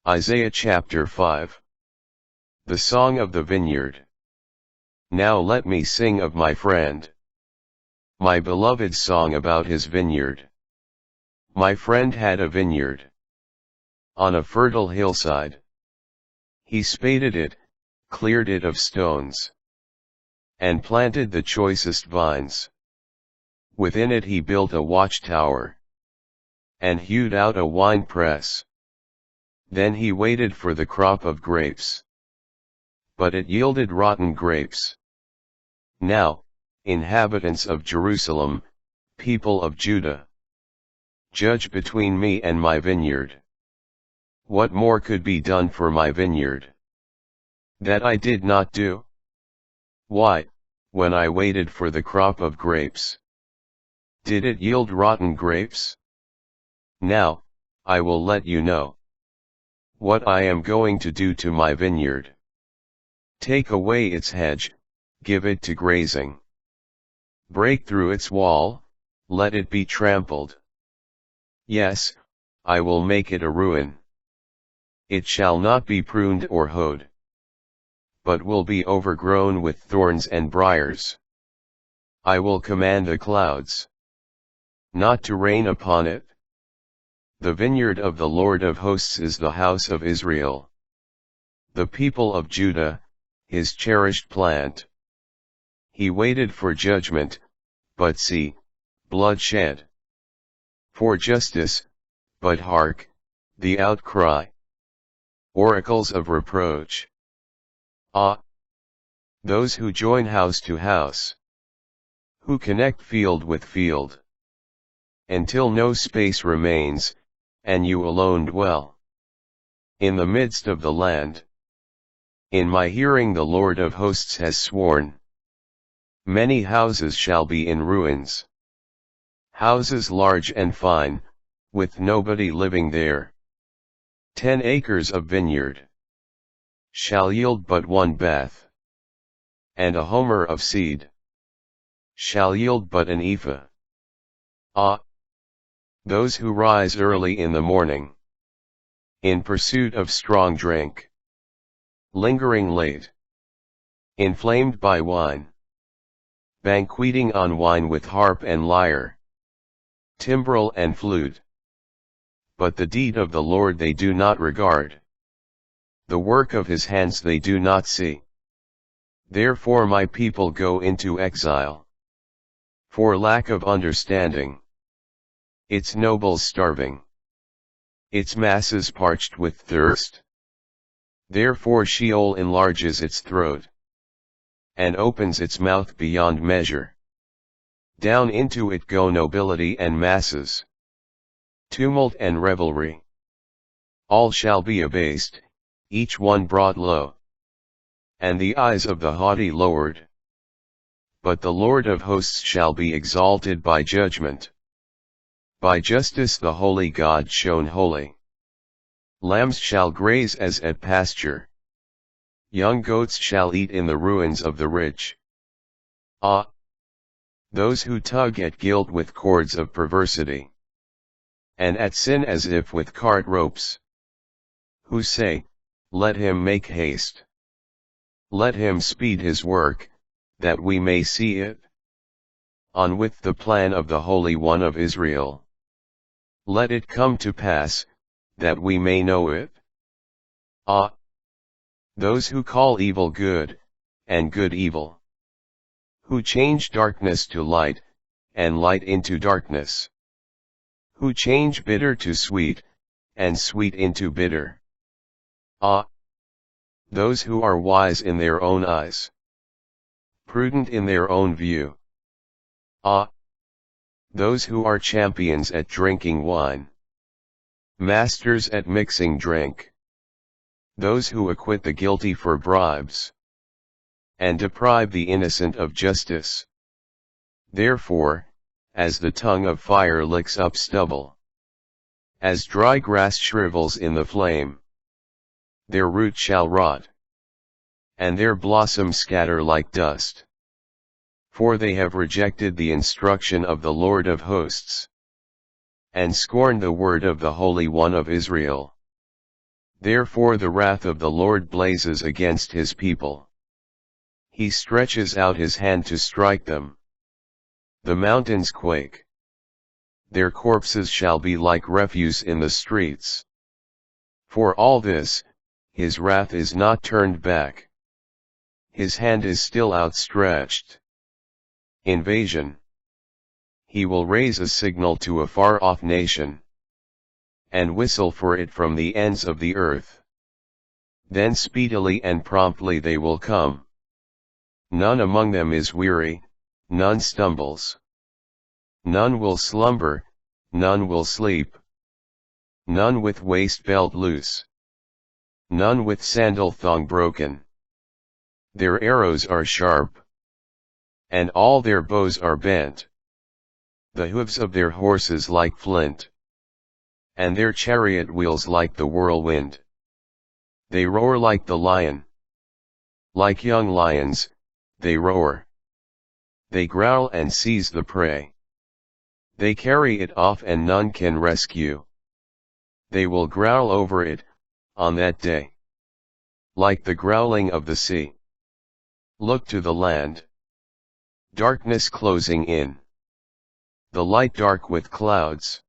Isaiah chapter 5. The Song of the Vineyard. Now let me sing of my friend, my beloved's song about his vineyard. My friend had a vineyard on a fertile hillside. He spaded it, cleared it of stones, and planted the choicest vines. Within it he built a watchtower, and hewed out a winepress. Then he waited for the crop of grapes, but it yielded rotten grapes. Now, inhabitants of Jerusalem, people of Judah, judge between me and my vineyard. What more could be done for my vineyard that I did not do? Why, when I waited for the crop of grapes, did it yield rotten grapes? Now, I will let you know what I am going to do to my vineyard. Take away its hedge, give it to grazing. Break through its wall, let it be trampled. Yes, I will make it a ruin. It shall not be pruned or hoed, but will be overgrown with thorns and briars. I will command the clouds not to rain upon it. The vineyard of the Lord of hosts is the house of Israel, the people of Judah, his cherished plant. He waited for judgment, but see, bloodshed. For justice, but hark, the outcry. Oracles of reproach. Ah! Those who join house to house, who connect field with field, until no space remains, and you alone dwell in the midst of the land. In my hearing the Lord of hosts has sworn, many houses shall be in ruins, houses large and fine, with nobody living there. 10 acres of vineyard shall yield but one bath, and a homer of seed shall yield but an ephah. Ah! Those who rise early in the morning, in pursuit of strong drink, lingering late, inflamed by wine, banqueting on wine with harp and lyre, timbrel and flute. But the deed of the Lord they do not regard, the work of his hands they do not see. Therefore my people go into exile, for lack of understanding. Its nobles starving, its masses parched with thirst. Therefore Sheol enlarges its throat, and opens its mouth beyond measure. Down into it go nobility and masses, tumult and revelry. All shall be abased, each one brought low, and the eyes of the haughty lowered. But the Lord of hosts shall be exalted by judgment. By justice the holy God shown holy. Lambs shall graze as at pasture, young goats shall eat in the ruins of the rich. Ah! Those who tug at guilt with cords of perversity, and at sin as if with cart ropes, who say, let him make haste, let him speed his work, that we may see it. On with the plan of the Holy One of Israel. Let it come to pass, that we may know it. Ah! Those who call evil good, and good evil, who change darkness to light, and light into darkness, who change bitter to sweet, and sweet into bitter. Ah! Those who are wise in their own eyes, prudent in their own view. Ah! Those who are champions at drinking wine, masters at mixing drink. Those who acquit the guilty for bribes, and deprive the innocent of justice. Therefore, as the tongue of fire licks up stubble, as dry grass shrivels in the flame, their root shall rot, and their blossom scatter like dust. For they have rejected the instruction of the Lord of hosts, and scorned the word of the Holy One of Israel. Therefore the wrath of the Lord blazes against his people. He stretches out his hand to strike them. The mountains quake. Their corpses shall be like refuse in the streets. For all this, his wrath is not turned back. His hand is still outstretched. Invasion. He will raise a signal to a far-off nation, and whistle for it from the ends of the earth. Then speedily and promptly they will come. None among them is weary, none stumbles. None will slumber, none will sleep. None with waist belt loose. None with sandal thong broken. Their arrows are sharp, and all their bows are bent. The hoofs of their horses like flint, and their chariot wheels like the whirlwind. They roar like the lion. Like young lions, they roar. They growl and seize the prey. They carry it off and none can rescue. They will growl over it, on that day, like the growling of the sea. Look to the land. Darkness closing in. The light dark with clouds.